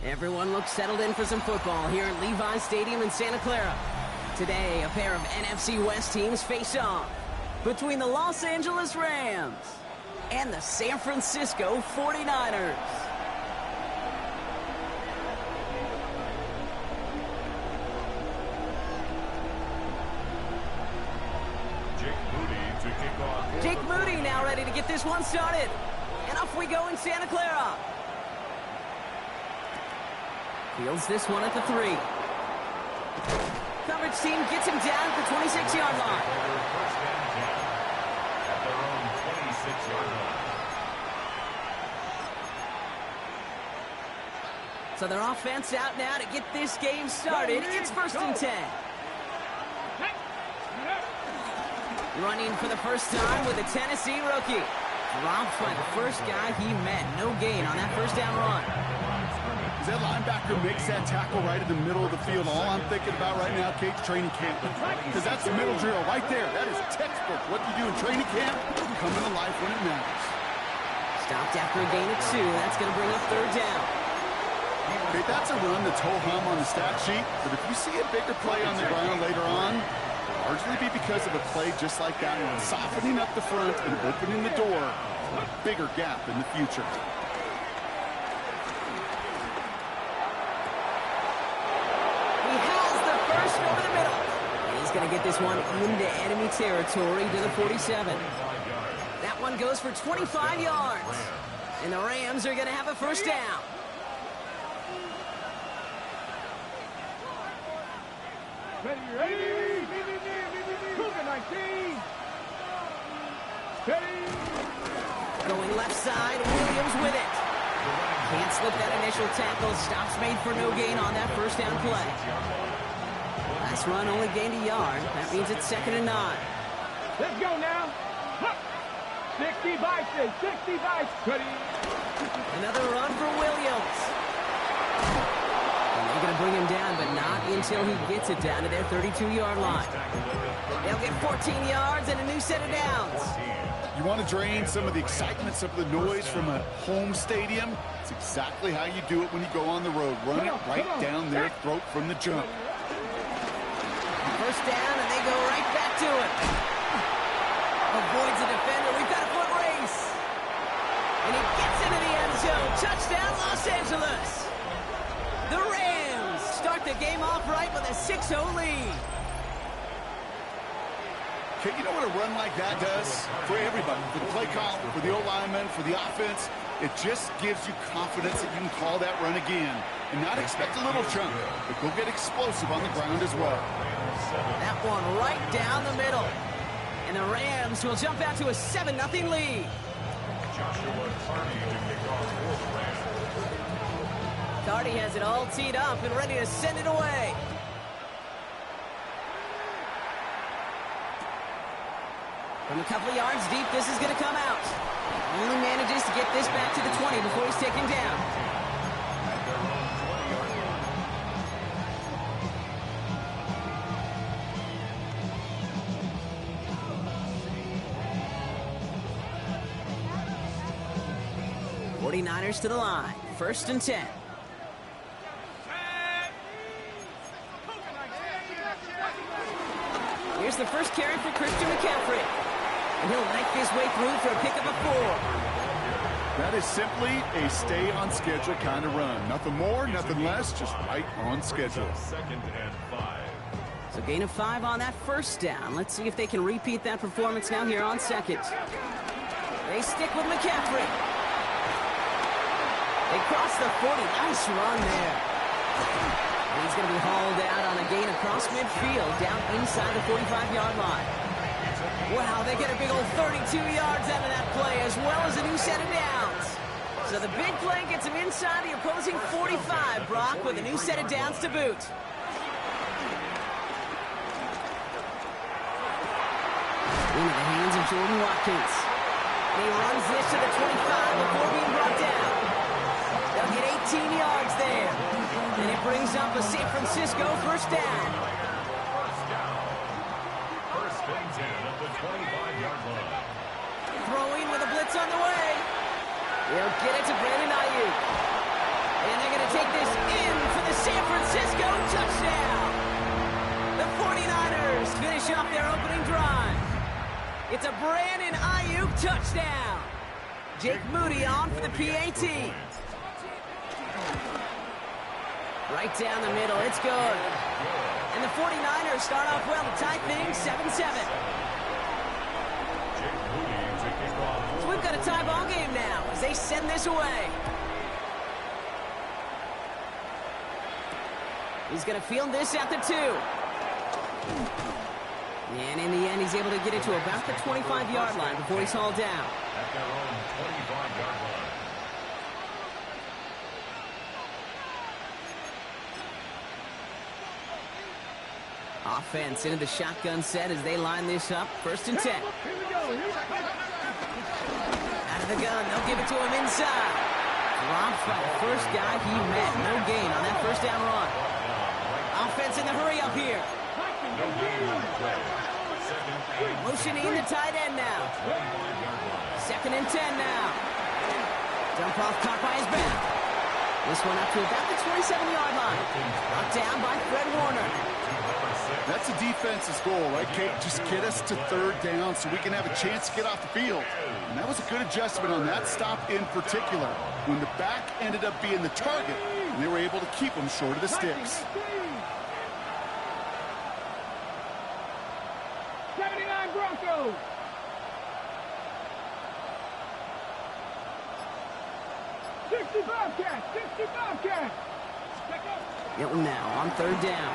Everyone looks settled in for some football here at Levi's Stadium in Santa Clara. Today, a pair of NFC West teams face off between the Los Angeles Rams and the San Francisco 49ers. Jake Moody now ready to get this one started. And off we go in Santa Clara. Fields this one at the 3. Coverage team gets him down at the 26-yard line. At their own 26-yard line. So their offense out now to get this game started. It's 1st and 10. Running for the first time with a Tennessee rookie. Dropped by the first guy he met. No gain on that first down run. As that linebacker makes that tackle right in the middle of the field, all I'm thinking about right now, Kate's training camp. Because that's the middle drill right there. That is textbook. What you do in training camp, come to life when it matters. Stopped after a gain of 2. That's going to bring up 3rd down. Okay, that's a run that's ho-hum on the stat sheet. But if you see a bigger play on the ground later on, largely be because of a play just like that one, softening up the front and opening the door for a bigger gap in the future. He has the first over the middle. And he's going to get this one into enemy territory to the 47. That one goes for 25 yards. And the Rams are going to have a first down. Ready. Going left side, Williams with it. Can't slip that initial tackle. Stops made for no gain on that first down play. Last run only gained a yard. That means it's 2nd and 9. Let's go now. 60 bites, 60 bites. Ready. Another run for Williams. And they're going to bring him down, but not until he gets it down to their 32-yard line. They'll get 14 yards and a new set of downs. You want to drain some of the excitement, some of the noise from a home stadium? It's exactly how you do it when you go on the road. Run it right down their throat from the jump. First down, and they go right back to it. Avoids the defender. We've got a foot race. And he gets into the end zone. Touchdown, Los Angeles. The Rams start the game off right with a 6-0 lead. Okay, you know what a run like that does for everybody, for the play call, for the O-lineman, for the offense? It just gives you confidence that you can call that run again and not expect a little chunk, but go get explosive on the ground as well. That one right down the middle. And the Rams will jump out to a 7-0 lead. Cardi has it all teed up and ready to send it away. From a couple of yards deep, this is going to come out. Only manages to get this back to the 20 before he's taken down. '49ers to the line. 1st and 10. Here's the first carry for Christian McCaffrey. And he'll make his way through for a pickup of 4. That is simply a stay on schedule kind of run. Nothing more, nothing less, just right on schedule. 2nd and 5. So gain of 5 on that first down. Let's see if they can repeat that performance now here on 2nd. They stick with McCaffrey. They cross the 40. Nice run there. And he's going to be hauled out on a gain across midfield, down inside the 45-yard line. Wow, they get a big old 32 yards out of that play, as well as a new set of downs. So the big play gets him inside the opposing 45, Brock, with a new set of downs to boot. Into the hands of Jordan Watkins. And he runs this to the 25 before being brought down. They'll get 18 yards there. And it brings up a San Francisco first down. First and 10 at the 25-yard line. Throwing with a blitz on the way. They'll get it to Brandon Ayuk. And they're going to going to take this in for the San Francisco touchdown. The 49ers finish off their opening drive. It's a Brandon Ayuk touchdown. Jake Moody on for the PAT. Right down the middle, it's good. And the 49ers start off well to tie things 7-7. So we've got a tie ball game now as they send this away. He's going to field this at the 2. And in the end, he's able to get it to about the 25-yard line before he's hauled down. At their own 25-yard line. Offense into the shotgun set as they line this up. 1st and 10. Here we go. Out of the gun, they'll give it to him inside. Dropped by the first guy he met. No gain on that first down run. Offense in the hurry up here. No gain on the play. Motioning the tight end now. 2nd and 10 now. Dump off caught by his back. This one up to about the 27-yard line. Brought down by Fred Warner. That's a defense's goal, right, Kate? Just get us to 3rd down so we can have a chance to get off the field. And that was a good adjustment on that stop in particular, when the back ended up being the target, and they were able to keep him short of the sticks. 79 Broncos. Hilton now on 3rd down.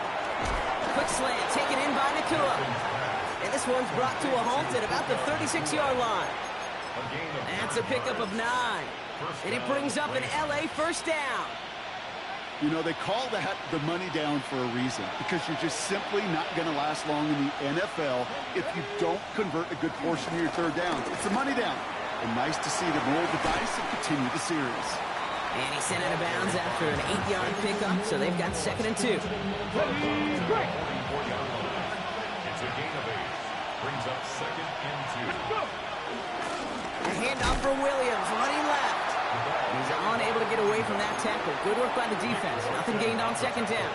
Quick slant taken in by Nakua. And this one's brought to a halt at about the 36-yard line. That's a pickup of 9. And it brings up an LA 1st down. You know, they call that the money down for a reason, because you're just simply not going to last long in the NFL if you don't convert a good portion of your 3rd downs. It's a money down. And nice to see them roll the dice and continue the series. And he's sent out of bounds after an 8-yard pickup, so they've got 2nd and 2. It's a gain of 8. Brings up 2nd and 2. A handoff for Williams, running left. He's unable to get away from that tackle. Good work by the defense. Nothing gained on 2nd down.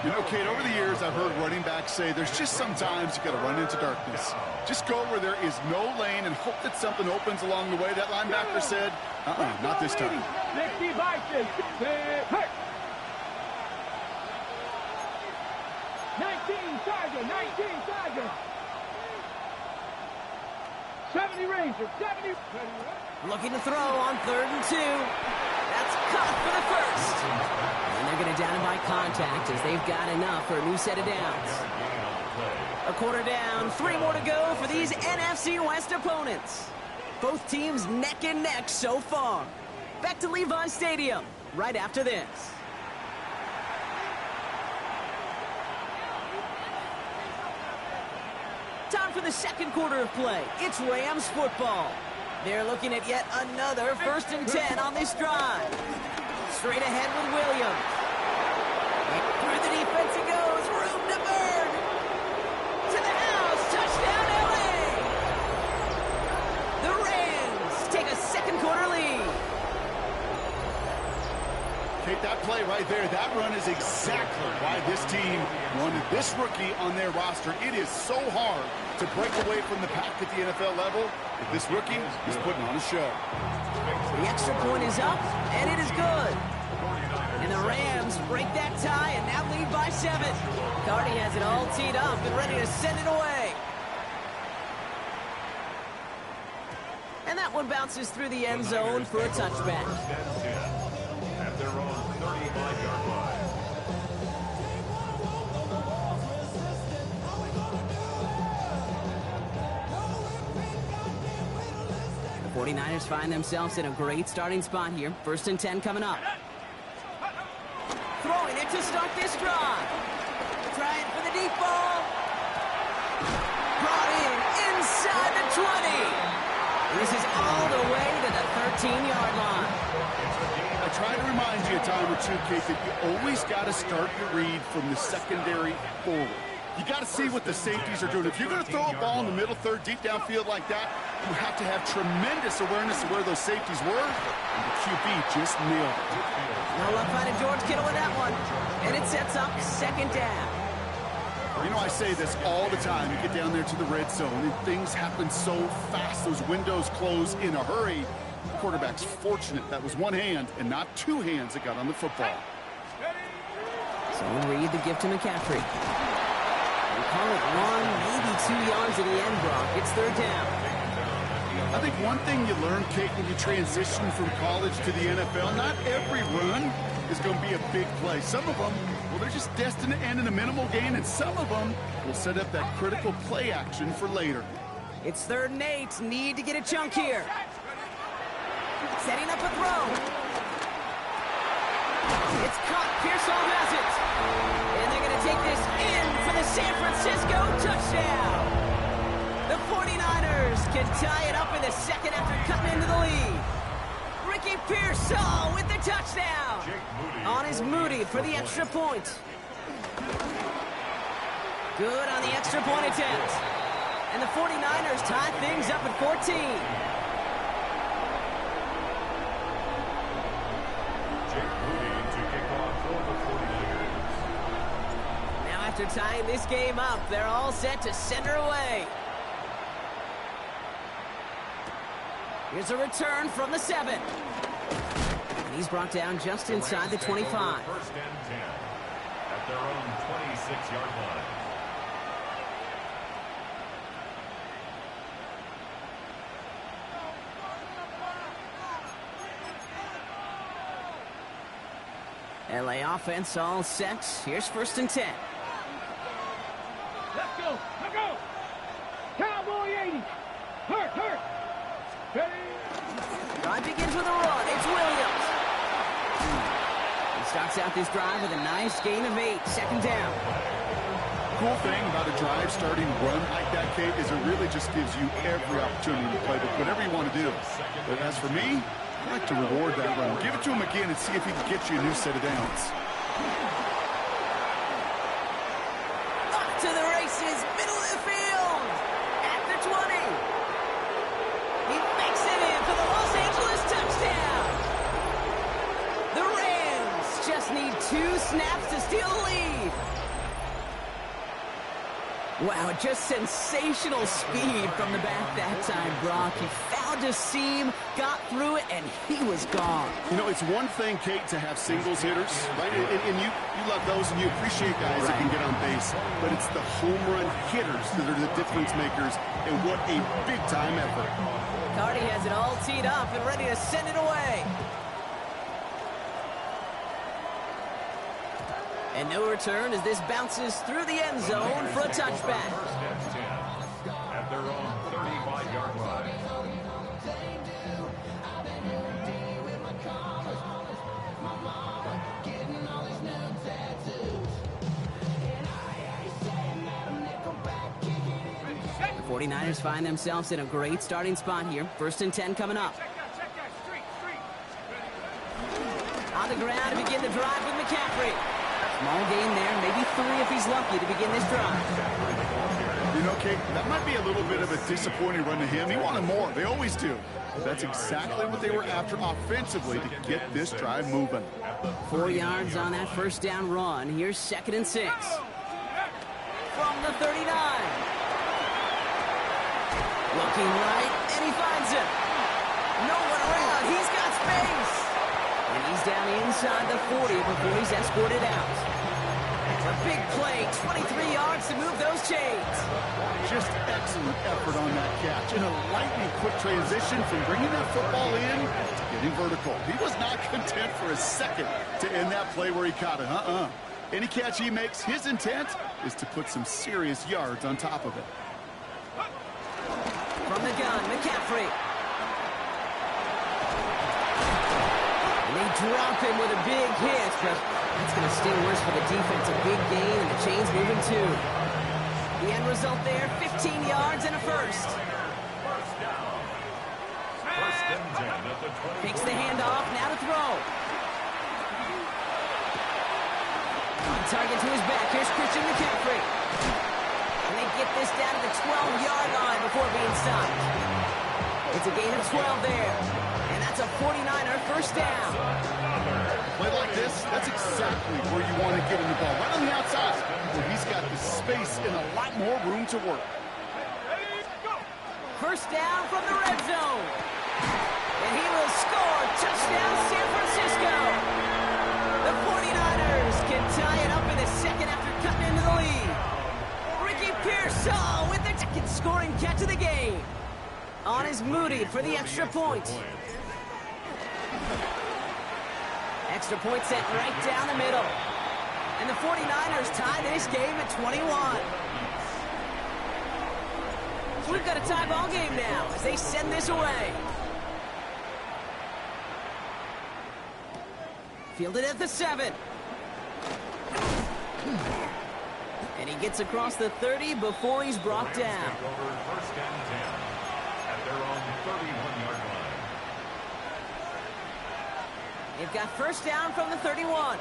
You know, Kate, over the years, I've heard running backs say there's just sometimes you got to run into darkness. Just go where there is no lane and hope that something opens along the way. That linebacker said, not this time. 60 Vikings. Hey. 19 Tiger. 70 Rangers. 70. Looking to throw on 3rd and 2. That's caught for the 1st. And they're going to down him by contact as they've got enough for a new set of downs. A quarter down, 3 more to go for these NFC West opponents. Both teams neck and neck so far. Back to Levi Stadium right after this. Time for the 2nd quarter of play. It's Rams football. They're looking at yet another 1st and 10 on this drive. Straight ahead with Williams. Through the defense he goes. Room to burn. To the house. Touchdown, LA. The Rams take a 2nd quarter lead. Kate, that play right there, that run is exactly why this team wanted this rookie on their roster. It is so hard to break away from the pack at the NFL level. If this rookie is putting on a show. The extra point is up, and it is good. And the Rams break that tie and now lead by 7. Cardi has it all teed up and ready to send it away. And that one bounces through the end zone for a touchback. At their own 35-yard line. The 49ers find themselves in a great starting spot here. 1st and 10 coming up. Throwing it to start this drive. Trying for the deep ball. Brought in inside the 20. And this is all the way to the 13-yard line. I try to remind you a time or two, Kate, that you always got to start your read from the secondary forward. You got to see what the safeties are doing. If you're going to throw a ball in the middle third, deep downfield like that, you have to have tremendous awareness of where those safeties were, and the QB just nailed it. No luck finding George Kittle with that one. And it sets up second down. You know, I say this all the time. You get down there to the red zone, and things happen so fast. Those windows close in a hurry. The quarterback's fortunate that was one hand and not two hands that got on the football. So Reed, the gift to McCaffrey. We call it 1, maybe 2 yards at the end, Brock. It's third down. I think one thing you learn, Kate, when you transition from college to the NFL, not every run is going to be a big play. Some of them, well, they're just destined to end in a minimal gain, and some of them will set up that critical play action for later. It's 3rd and 8. Need to get a chunk here. Setting up a throw. It's caught. Pearsall has it. And they're going to take this in for the San Francisco touchdown. The 49ers can tie it up in the second after cutting into the lead. Ricky Pearsall with the touchdown. On is Moody for the extra point. Good on the extra point attempt. And the 49ers tie things up at 14. Now after tying this game up, they're all set to send her away. Here's a return from the 7. And he's brought down just inside the 25. First and 10 at their own 26-yard line. LA offense all set. Here's 1st and 10. Let's go. Let's go. Cowboy 80. Hurt. Drive begins with a run. It's Williams. He starts out this drive with a nice gain of 8. Second down. Cool thing about a drive starting run like that, Kate, is it really just gives you every opportunity to play whatever you want to do. But as for me, I like to reward that run. Give it to him again and see if he can get you a new set of downs. Up to the races, middle of the field. At the 20. He makes it in for the Los Angeles touchdown. The Rams just need 2 snaps to steal the lead. Wow, just sensational speed from the back that time, Brock. He found a seam, got through it, and he was gone. You know, it's one thing, Kate, to have singles hitters, right? And you love those, and you appreciate guys that can get on base. But it's the home run hitters that are the difference makers, and what a big-time effort. Cardi has it all teed up and ready to send it away. And no return as this bounces through the end zone for a touchback. First and 10 at their own 35-yard line. The 49ers find themselves in a great starting spot here. 1st and 10 coming up. On the ground to begin the drive with McCaffrey. Small gain there, maybe 3 if he's lucky to begin this drive. You know, Kate, that might be a little bit of a disappointing run to him. He wanted more. They always do. That's exactly what they were after offensively to get this drive moving. 4 yards on that first down run. Here's 2nd and 6. From the 39. Looking right, and he finds him. No one around. He's got space. And he's down inside the 40 before he's escorted out. A big play, 23 yards to move those chains. Just excellent effort on that catch. In a lightning quick transition from bringing that football in to getting vertical. He was not content for a second to end that play where he caught it. Any catch he makes, his intent is to put some serious yards on top of it. From the gun, McCaffrey. And they drop him with a big hit, but that's going to sting worse for the defense. A big gain, and the chains moving too. The end result there, 15 yards and a first. First down. First and 10 at the 20. Takes the handoff, now to throw. On target to his back, here's Christian McCaffrey. this down to the 12-yard line before being stopped. It's a gain of 12 there. And that's a 49er first down. Play like this, that's exactly where you want to get him the ball. Right on the outside, where he's got the space and a lot more room to work. First down from the red zone. And he will score. Touchdown, San Francisco. The 49ers can tie it up in the second after cutting into the lead. Ricky Pearsall with the second scoring catch of the game. On is Moody for the extra point. Extra point sent right down the middle. And the 49ers tie this game at 21. So we've got a tie ball game now as they send this away. Fielded at the 7. And he gets across the 30 before he's brought down. First and 10 at their own 31-yard line. They've got first down from the 31.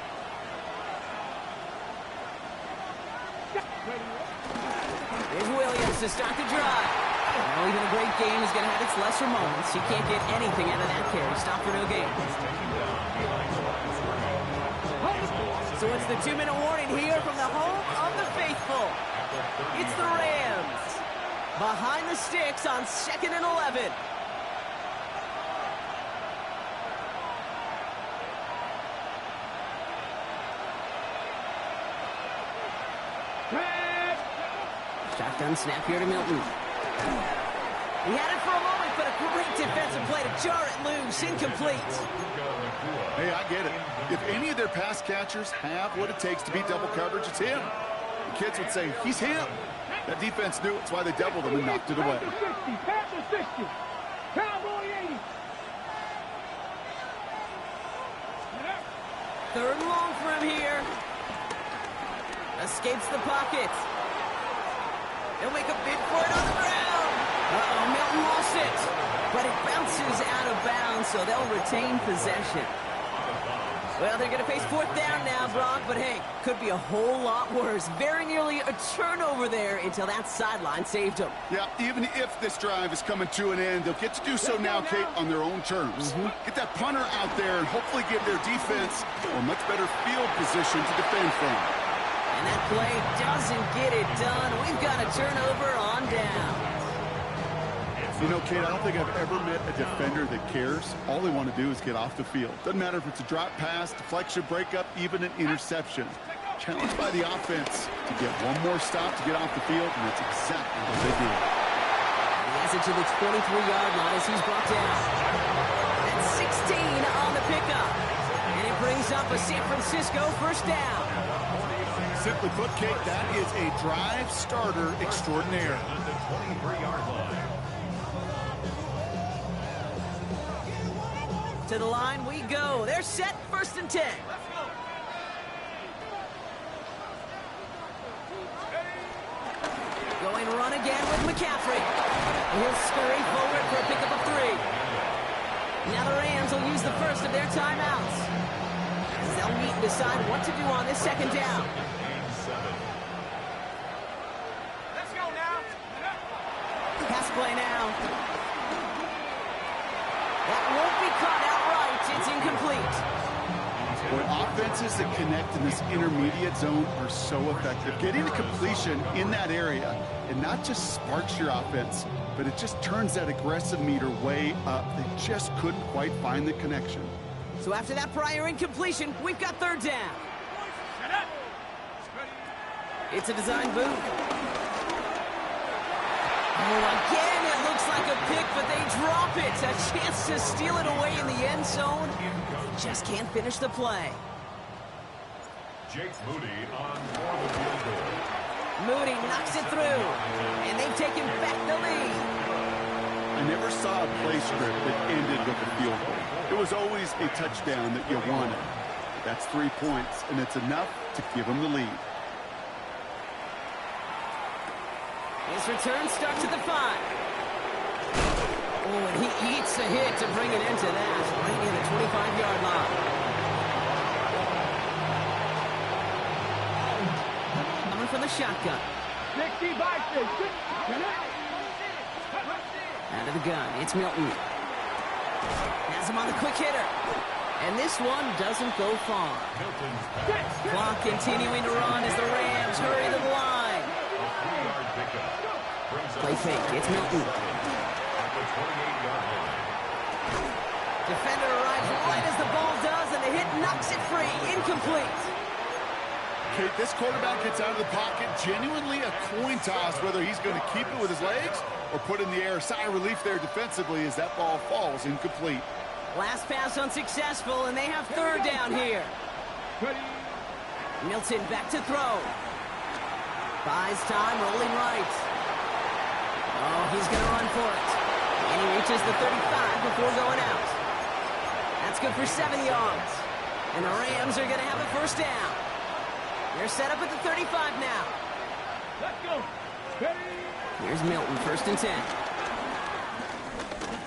Here's Williams to start the drive. Well, even a great game is going to have its lesser moments. You can't get anything out of that carry. Stop for no gain. So it's the 2-minute warning here from the home of the faithful. It's the Rams. Behind the sticks on 2nd and 11. Shotgun snap here to Milton. He had it for a moment, but a great defensive play to jar it loose. Incomplete. Hey, I get it. If any of their pass catchers have what it takes to beat double coverage, it's him. The kids would say, he's him. That defense knew it. That's why they doubled him and knocked it away. Panther 60. Cowboy 80. Third and long for him here. Escapes the pocket. He'll make a bid for it on the ground. Uh-oh, Milton lost it. But it bounces out of bounds, so they'll retain possession. Well, they're going to face 4th down now, Brock, but hey, could be a whole lot worse. Very nearly a turnover there until that sideline saved them. Yeah, even if this drive is coming to an end, they'll get to do so now, Kate, on their own terms. Get that punter out there and hopefully give their defense a much better field position to defend from. And that play doesn't get it done. We've got a turnover on down. You know, Kate, I don't think I've ever met a defender that cares. All they want to do is get off the field. Doesn't matter if it's a drop pass, deflection, breakup, even an interception. Challenged by the offense to get one more stop to get off the field, and that's exactly what they do. He has it to the 23-yard line as he's brought down. That's 16 on the pickup. And it brings up a San Francisco first down. Simply put, Kate, that is a drive starter extraordinaire. At the 23-yard line. To the line we go. They're set, 1st and 10. Going run again with McCaffrey. He'll scurry forward for a pickup of 3. Now the Rams will use the first of their timeouts, as they'll meet and decide what to do on this 2nd down. Let's go now. Pass play now. That won't be caught outright. It's incomplete. Boy, offenses that connect in this intermediate zone are so effective. Getting a completion in that area, and not just sparks your offense, but it just turns that aggressive meter way up. They just couldn't quite find the connection. So after that prior incompletion, we've got 3rd down. It's a design boot. Oh, again, it looks like a pick, but they drop it. A chance to steal it away in the end zone. Just can't finish the play. Jake Moody on for the field goal. Moody knocks it through, and they've taken back the lead. I never saw a play script that ended with a field goal. It was always a touchdown that you wanted. That's 3 points, and it's enough to give them the lead. His return starts at the 5. Oh, and he eats the hit to bring it into that, right near the 25-yard line. Coming from the shotgun. 60 by 6. Out of the gun, it's Milton. Has him on the quick hitter. And this one doesn't go far. Clock continuing to run as the Rams hurry to the line. Play fake, it's Milton. Defender arrives right as the ball does, and the hit knocks it free. Incomplete. Okay, this quarterback gets out of the pocket, genuinely a coin toss whether he's going to keep it with his legs or put in the air. Sigh of relief there defensively as that ball falls incomplete. Last pass unsuccessful, and they have third down here. Milton back to throw. Buys time, rolling right. Oh, he's going to run for it. And he reaches the 35 before going out. That's good for 7 yards. And the Rams are going to have a first down. They're set up at the 35 now. Let's go. Here's Milton, first and 10.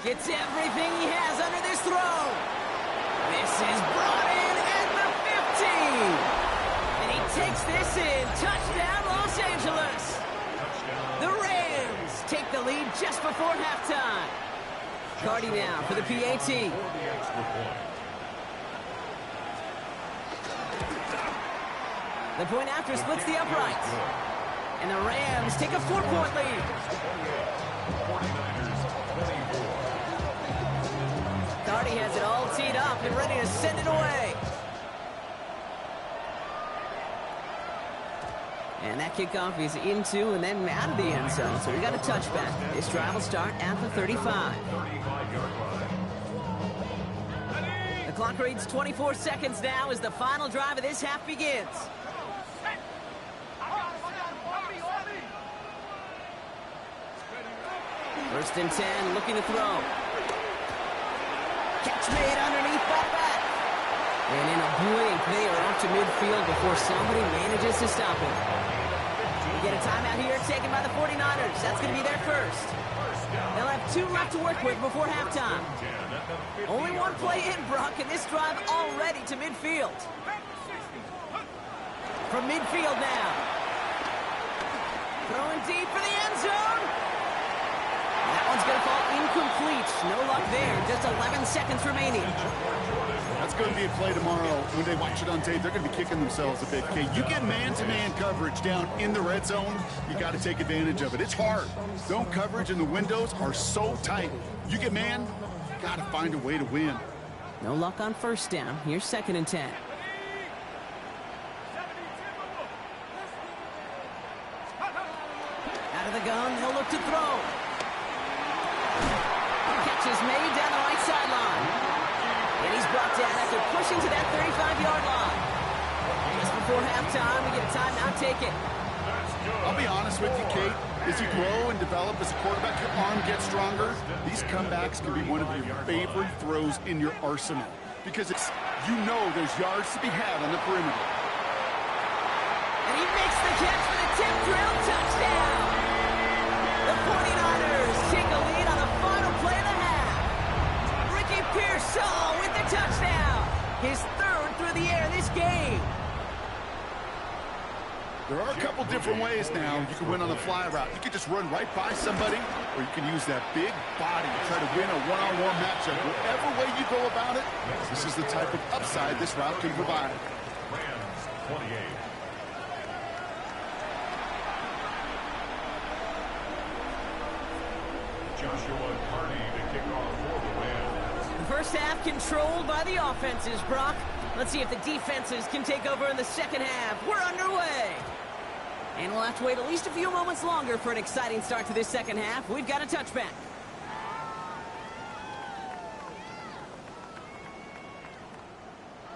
Gets everything he has under this throw. This is brought in at the 15. And he takes this in. Touchdown, Los Angeles. The Rams take the lead just before halftime. Cardi now for the PAT. The point after splits the uprights. And the Rams take a 4-point lead. Cardi has it all teed up and ready to send it away. And that kickoff is into and then out of the end zone. So we got a touchback. This drive will start at the 35. The clock reads 24 seconds now as the final drive of this half begins. First and 10, looking to throw. Catch made underneath that back. And in a blink, they are out to midfield before somebody manages to stop him. We get a timeout here taken by the 49ers. That's going to be their first. They'll have 2 left to work with before halftime. Only one play in, Brock, and this drive already to midfield. From midfield now. Throwing deep for the end zone. That one's going to fall incomplete. No luck there. Just 11 seconds remaining. That's going to be a play tomorrow. When they watch it on tape, they're going to be kicking themselves a bit. Okay, you get man-to-man coverage down in the red zone, you got to take advantage of it. It's hard. Zone coverage and the windows are so tight. You get man, got to find a way to win. No luck on first down. Here's second and 10. Out of the gun, he'll look to throw. Catch is made down the right sideline. And he's brought down after pushing to that 35-yard line. Just before halftime, we get a timeout taken. I'll be honest with you, Kate. As you grow and develop as a quarterback, your arm gets stronger. These comebacks can be one of your favorite throws in your arsenal. Because it's, you know there's yards to be had on the perimeter. And he makes the catch for the tip drill touchdown. The 49ers take a lead on the final play of the half. Ricky Pearsall with the touchdown. His third through the air this game. There are a couple different ways now. You can win on the fly route. You can just run right by somebody, or you can use that big body to try to win a one-on-one matchup. Whatever way you go about it, this is the type of upside this route can provide. Rams 28. Joshua Carney to kick off for the Rams. The first half controlled by the offenses, Brock. Let's see if the defenses can take over in the second half. We're underway. And we'll have to wait at least a few moments longer for an exciting start to this second half. We've got a touchback.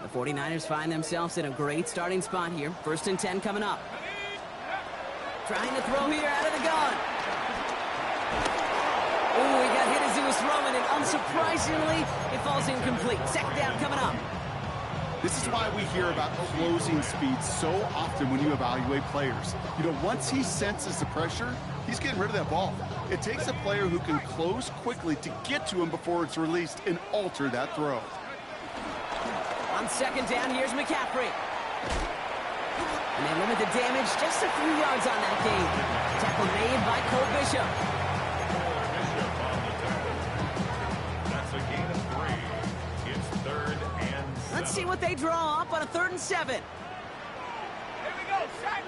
The 49ers find themselves in a great starting spot here. First and 10 coming up. Trying to throw here out of the gun. Oh, he got hit as he was throwing, and unsurprisingly, it falls incomplete. Second down coming up. This is why we hear about closing speed so often when you evaluate players. You know, once he senses the pressure, he's getting rid of that ball. It takes a player who can close quickly to get to him before it's released and alter that throw. On second down, here's McCaffrey. And they limit the damage just a few yards on that game. Bishop. Bishop on the tackle. That's a gain of 3. It's 3rd and 7. Let's see what they draw up on a 3rd and 7. Here we go, Shaq.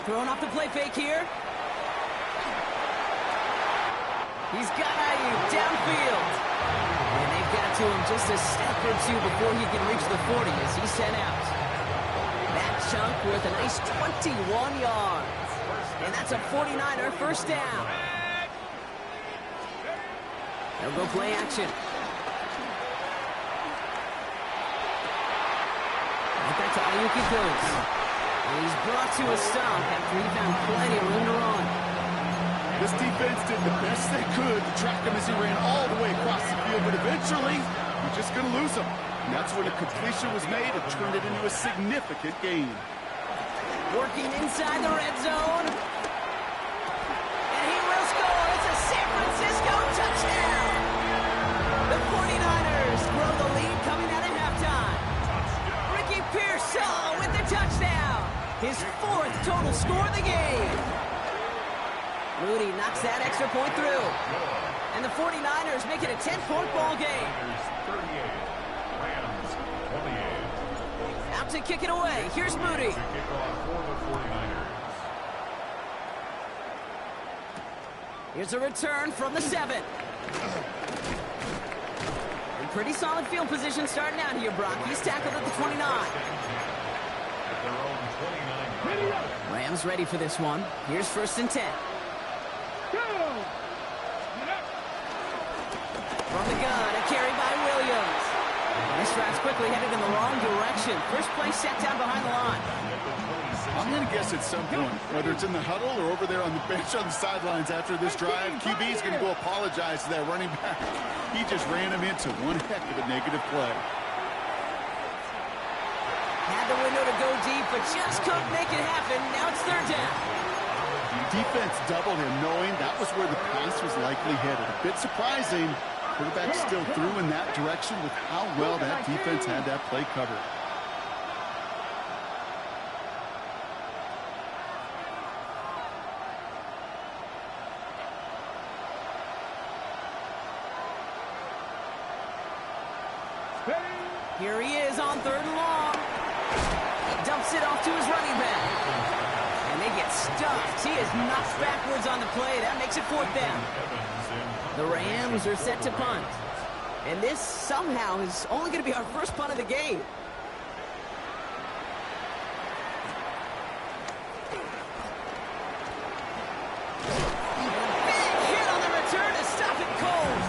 Throwing off the play fake here. He's got Ayuk downfield. And they've got to him just a step or two before he can reach the 40 as he's sent out. That chunk worth a nice 21 yards. And that's a 49er first down. They'll go play action. Right back to Ayuk it goes. And he's brought to a stop after he found plenty of room to run. This defense did the best they could to track him as he ran all the way across the field, but eventually, you're just going to lose him. And that's when a completion was made and turned it into a significant gain. Working inside the red zone. And he will score. It's a San Francisco touchdown. The 49ers grow the lead coming out of halftime. Ricky Pearsall with the touchdown. His 4th total score of the game. Moody knocks that extra point through. And the 49ers make it a 10-point ball game. 38. Rams 28. Out to kick it away. Here's Moody. To kick off for the 49ers. Here's a return from the 7. In pretty solid field position starting out here, Brock. He's tackled at the 29. At their own 29. Rams ready for this one. Here's 1st and 10. From the gun, a carry by Williams. And this drive's quickly headed in the wrong direction. First play set down behind the line. I'm going to guess at some point, whether it's in the huddle or over there on the bench on the sidelines after this drive, QB's going to go apologize to that running back. He just ran him into one heck of a negative play. Had the window to go deep, but just couldn't make it happen. Now it's 3rd down. Defense doubled him, knowing that was where the pass was likely headed. A bit surprising. Quarterback still threw in that direction with how well that defense had that play covered. Here he is on 3rd and long. He dumps it off to his running back. And they get stuffed. He is knocked backwards on the play. That makes it 4th down. The Rams are set to punt. And this somehow is only going to be our first punt of the game. Big hit on the return to stop it cold.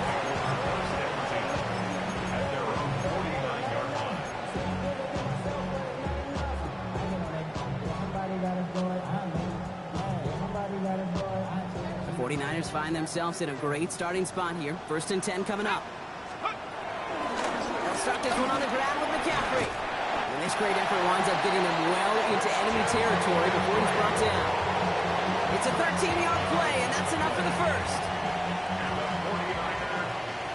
At their own 49-yard line. The 49ers find themselves in a great starting spot here. 1st and 10 coming up. They'll start this one on the ground with McCaffrey. And this great effort winds up getting them well into enemy territory before he's brought down. It's a 13-yard play, and that's enough for the first. And the 49ers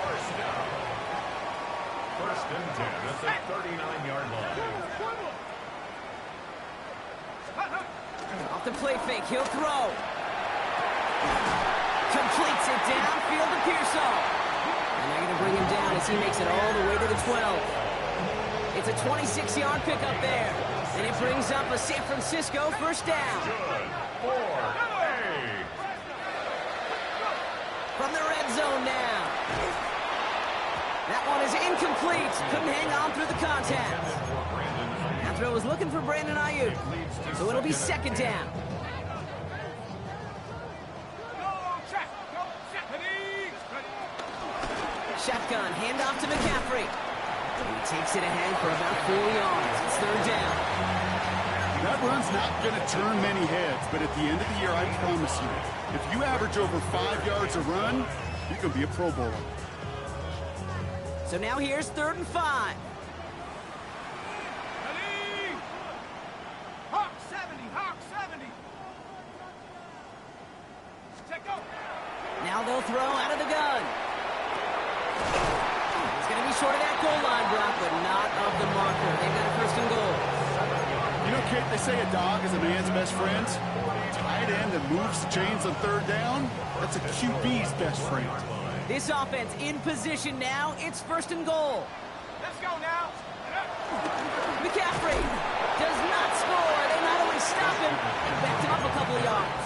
first down. 1st and 10 at the 39-yard line. Off the play fake, he'll throw. Completes it downfield to Pearsall. And they're going to bring him down as he makes it all the way to the 12. It's a 26-yard pickup there. And it brings up a San Francisco first down. Good for A. From the red zone now. That one is incomplete. Couldn't hang on through the contact. That throw was looking for Brandon Ayuk. So it'll be 2nd down. Shotgun, handoff to McCaffrey. And he takes it ahead for about 4 yards. It's 3rd down. That run's not going to turn many heads, but at the end of the year, I promise you, if you average over 5 yards a run, you can be a Pro Bowler. So now here's 3rd and 5. Hawk 70, Hawk 70. Check go. Now they'll throw out of the gun. He's going to be short of that goal line, Brock, but not of the marker. They've got a 1st and goal. You know, Kate, they say a dog is a man's best friend. Tight end that moves the chains on third down, that's a QB's best friend. This offense in position now. It's 1st and goal. Let's go now. McCaffrey does not score. They not only stop him, they backed him up a couple of yards.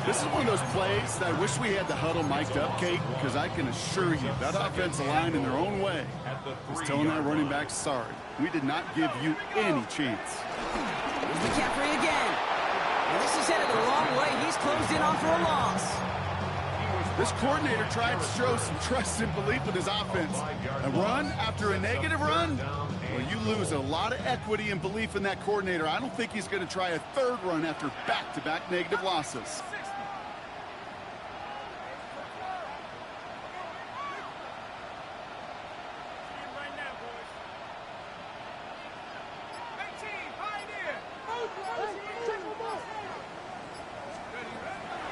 This is one of those plays that I wish we had the huddle mic'd up, Kate, because I can assure you that offensive line in their own way is telling that running back, sorry, we did not give you any chance. Here's McCaffrey again. And this is headed the wrong way. He's closed in on for a loss. This coordinator tried to show some trust and belief in his offense. A run after a negative run? Well, you lose a lot of equity and belief in that coordinator. I don't think he's going to try a third run after back-to-back negative losses.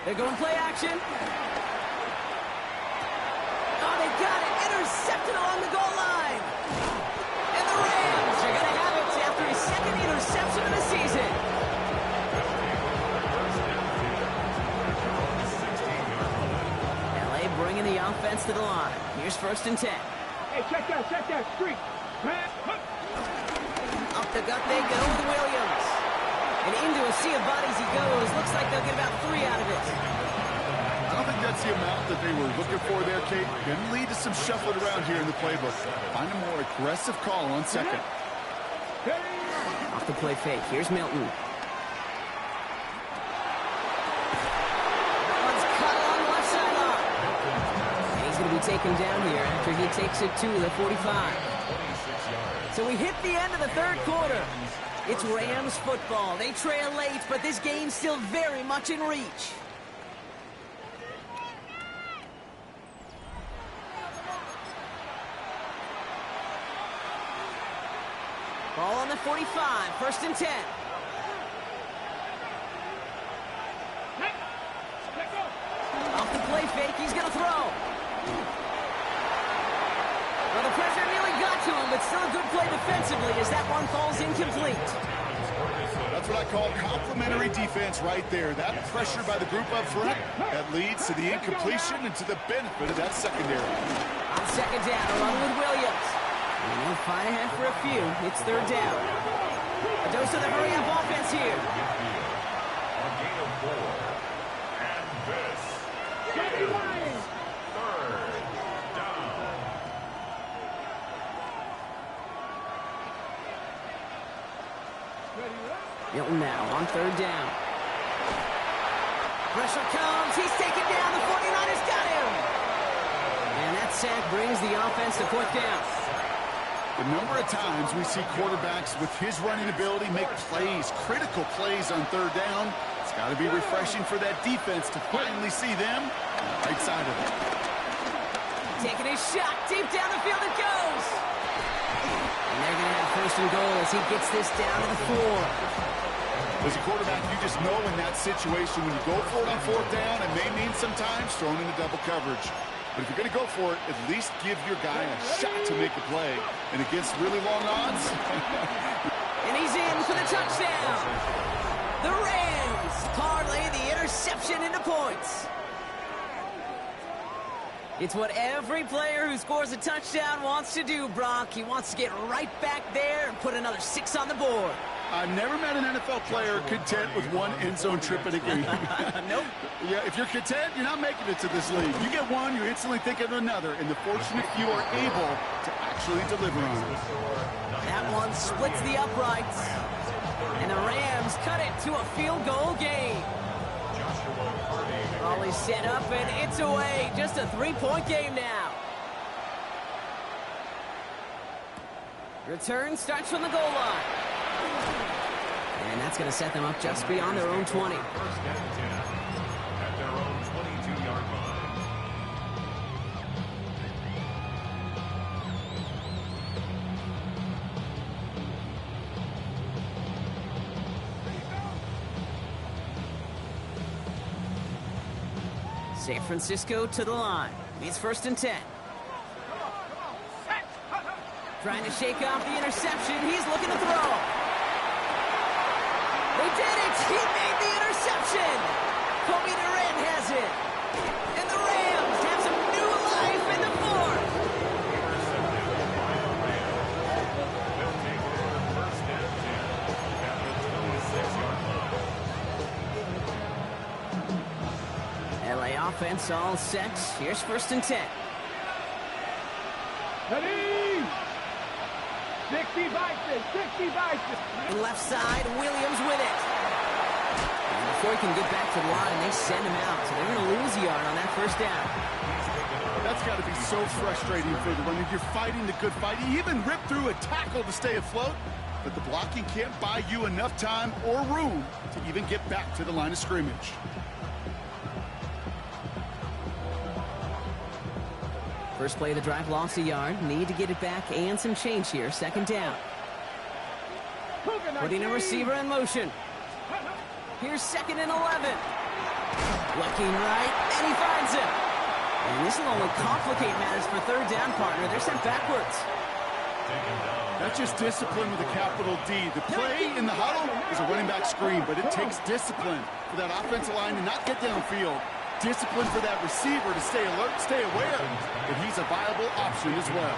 They're going play action. Oh, they got it. Intercepted along the goal line. And the Rams are going to have it after his 2nd interception of the season. LA bringing the offense to the line. Here's 1st and 10. Hey, check that streak. Man. Up the gut they go with Williams. And into a sea of bodies he goes. Looks like they'll get about 3 out of it. I don't think that's the amount that they were looking for there, Kate. Going to lead to some shuffling around here in the playbook. Find a more aggressive call on 2nd. Off the play fake. Here's Milton. One's cut along the left sideline. And he's going to be taken down here after he takes it to the 45. So we hit the end of the 3rd quarter. It's Rams football. They trail late, but this game's still very much in reach. Ball on the 45, 1st and 10. Off the play fake, he's going to throw. Well, the pressure nearly got to him, but still a good play defensively as that one falls incomplete. That's what I call complimentary defense right there. That pressure by the group up front, that leads to the incompletion and to the benefit of that secondary. On 2nd down, a run with Williams. And they'll fight ahead for a few. It's 3rd down. A dose of the hurry-up offense here. A gain of 4. And this is 3rd down. Milton now on 3rd down. Pressure comes. He's taken down. The 49ers got him. And that sack brings the offense to 4th down. The number of times we see quarterbacks with his running ability make plays, critical plays on 3rd down, it's got to be refreshing for that defense to finally see them on the right side of it. Taking his shot. Deep down the field it goes. And they're going to have 1st and goal as he gets this down to the 4. As a quarterback, you just know in that situation when you go for it on 4th down, it may mean sometimes throwing into double coverage. But if you're going to go for it, at least give your guy a shot to make a play. And against really long odds. And he's in for the touchdown. The Rams parlay the interception into points. It's what every player who scores a touchdown wants to do, Brock. He wants to get right back there and put another 6 on the board. I've never met an NFL player content with one end zone trip in a game. Nope. Yeah, if you're content, you're not making it to this league. You get one, you instantly think of another, and the fortunate few are able to actually deliver on it. That one splits the uprights. And the Rams cut it to a field goal game. Ball is set up, and it's away. Just a 3-point game now. Return starts from the goal line. And that's going to set them up just beyond their own 20. 1st and 10 at their own 22-yard line. San Francisco to the line. It's 1st and 10. Trying to shake off the interception. He's looking to throw. They did it! He made the interception! Play offense all set. Here's 1st and 10. Ready? 60 vices, 60 vices. Left side, Williams with it. And before he can get back to the line, they send him out. So they're going to lose a yard on that 1st down. That's got to be so frustrating for the runner. You're fighting the good fight. You even rip through a tackle to stay afloat, but the blocking can't buy you enough time or room to even get back to the line of scrimmage. First play of the drive, lost a yard. Need to get it back and some change here. 2nd down. Putting a receiver in motion. Here's 2nd and 11. Looking right, and he finds him. And this will only complicate matters for 3rd down, partner. They're sent backwards. That's just discipline with a capital D. The play in the huddle is a running back screen, but it takes discipline for that offensive line to not get downfield. Discipline for that receiver to stay alert, stay aware that he's a viable option as well.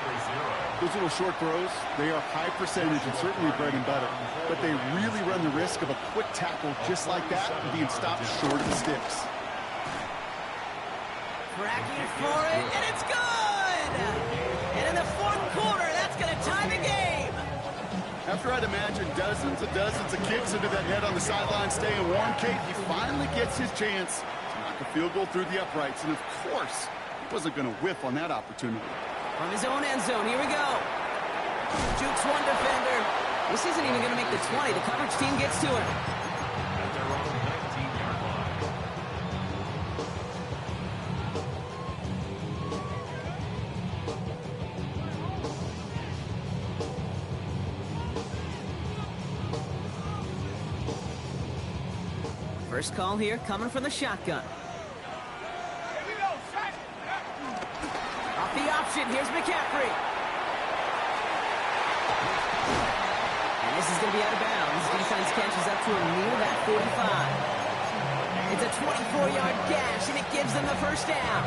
Those little short throws, they are high percentage and certainly bread and butter, but they really run the risk of a quick tackle just like that and being stopped short of the sticks. Cracking for it, and it's good! And in the 4th quarter, that's going to tie the game. After I'd imagine dozens and dozens of kicks into that net on the sideline staying warm, Kate, he finally gets his chance to knock a field goal through the uprights, and of course, he wasn't going to whiff on that opportunity. From his own end zone, here we go. Jukes one defender. This isn't even going to make the 20. The coverage team gets to him. At their own 19-yard line. First call here coming from the shotgun. Off the option, here's McCaffrey. And this is going to be out of bounds. Defense catches up to him near that 45. It's a 24-yard gash, and it gives them the 1st down.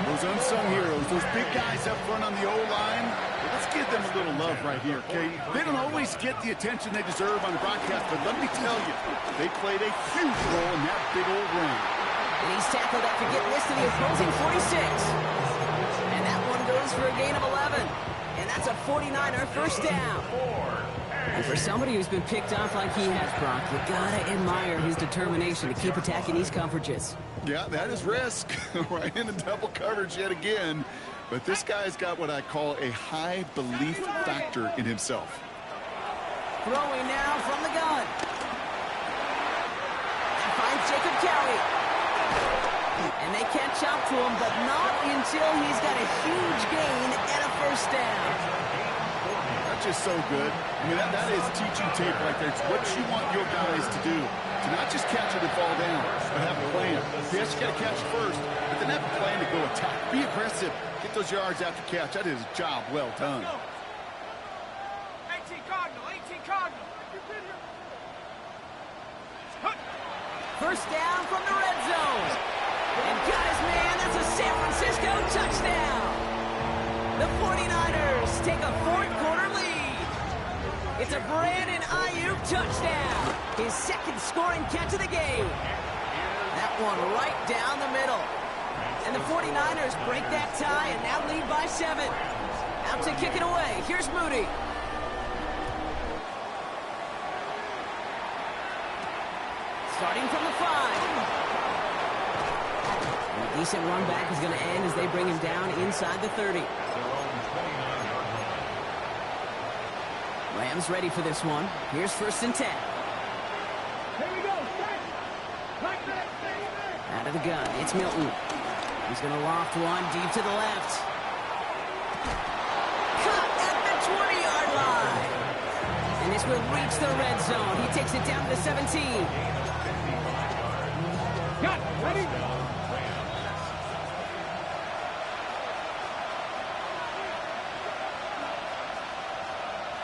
Those unsung heroes, those big guys up front on the O-line, let's give them a little love right here, okay? They don't always get the attention they deserve on the broadcast, but let me tell you, they played a huge role in that big old ring. And he's tackled after getting this to the opposing 46. And that one goes for a gain of 11. And that's a 49er 1st down. And for somebody who's been picked off like he has, Brock, you gotta admire his determination to keep attacking these coverages. Yeah, that is risk. Right into double coverage yet again. But this guy's got what I call a high belief factor in himself. Throwing now from the gun. And finds Jacob Kelly. And they catch up to him, but not until he's got a huge gain and a 1st down. That's just so good. I mean, that is teaching tape right there. It's what you want your guys to do. To not just catch it and fall down, but have a plan. Yes, you got to catch it first, but then have a plan to go attack. Be aggressive. Get those yards after catch. That is a job well done. 18 Cardinal, 18 Cardinal. 1st down from the red zone. And guys, man, that's a San Francisco touchdown. The 49ers take a 4th quarter lead. It's a Brandon Ayuk touchdown. His 2nd scoring catch of the game. That one right down the middle. And the 49ers break that tie and now lead by 7. Out to kick it away. Here's Moody. Starting from the 5. And a decent run back is going to end as they bring him down inside the 30. Rams ready for this one. Here's 1st and 10. Here we go. Like that. Out of the gun, it's Milton. He's going to loft one deep to the left. Cut at the 20-yard line. And this will reach the red zone. He takes it down to the 17. Got ready.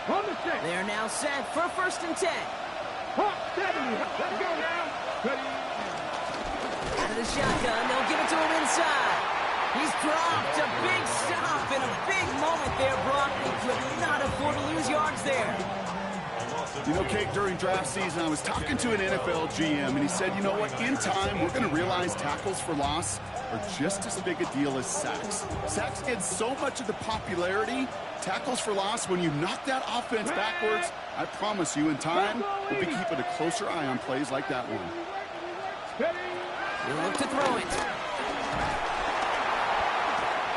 On the 6. They are now set for 1st and 10. Hot 70. Let's go now. Ready. Out of the shotgun, they'll give it to him inside. He's dropped a big stop in a big moment there, Brock. They could not afford to lose yards there. You know, Kate, during draft season, I was talking to an NFL GM, and he said, you know what, in time, we're going to realize tackles for loss are just as big a deal as sacks. Sacks get so much of the popularity. Tackles for loss, when you knock that offense backwards, I promise you, in time, we'll be keeping a closer eye on plays like that one. He'll look to throw it.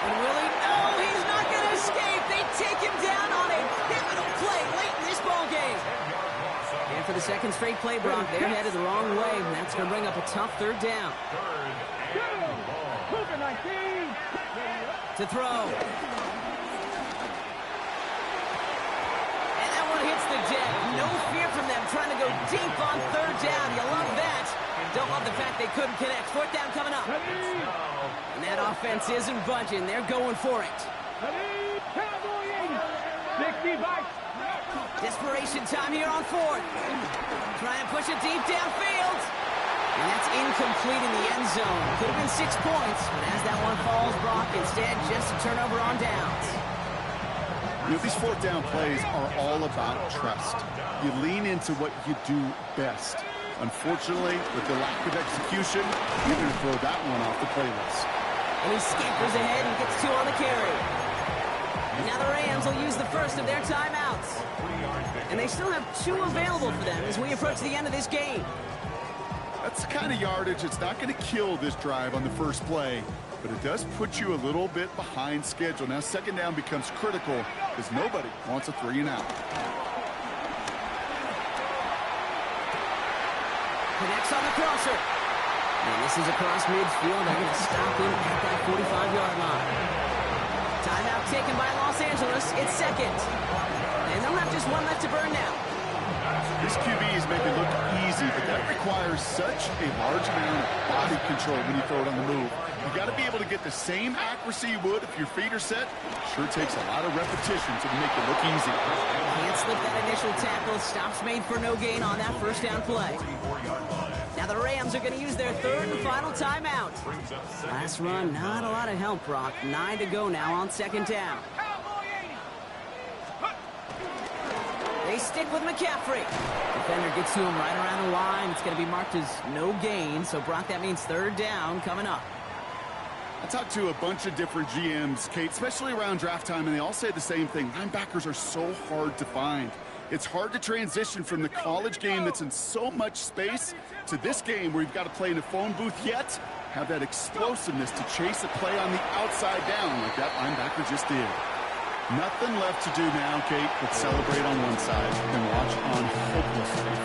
And Willie, no, he's not going to escape. They take him down on a pivotal play late in this ball game. And for the second straight play, Brock, they're headed the wrong way, and that's going to bring up a tough third down. To throw. And that one hits the deck. No fear from them trying to go deep on third down. You love that. Don't love the fact they couldn't connect. Fourth down coming up. And that offense isn't budging. They're going for it. Desperation time here on fourth. Trying to push it deep downfield. And that's incomplete in the end zone. Could have been 6 points, but as that one falls, Brock, instead just a turnover on downs. You know, these fourth down plays are all about trust. You lean into what you do best. Unfortunately, with the lack of execution, you're going to throw that one off the playlist. And he scampers ahead and gets 2 on the carry. And now the Rams will use the first of their timeouts. And they still have 2 available for them as we approach the end of this game. That's the kind of yardage that's not going to kill this drive on the first play, but it does put you a little bit behind schedule. Now, second down becomes critical because nobody wants a 3-and-out. Connects on the crosser. And this is across midfield. They're going to stop him at that 45-yard line. Timeout taken by Los Angeles. It's second. And they'll have just one left to burn now. This QB is making it look easy, but that requires such a large amount of body control when you throw it on the move. You got to be able to get the same accuracy you would if your feet are set. Sure takes a lot of repetition to make it look easy. Can't slip that initial tackle. Stops made for no gain on that first down play. Now the Rams are going to use their third and final timeout. Last run, not a lot of help, Brock. 9 to go now on second down. They stick with McCaffrey. Defender gets to him right around the line. It's going to be marked as no gain. So, Brock, that means third down coming up. I talked to a bunch of different GMs, Kate, especially around draft time, and they all say the same thing. Linebackers are so hard to find. It's hard to transition from the college game that's in so much space to this game where you've got to play in a phone booth yet have that explosiveness to chase a play on the outside down like that linebacker just did. Nothing left to do now, Kate, but celebrate on one side and watch on hopelessly.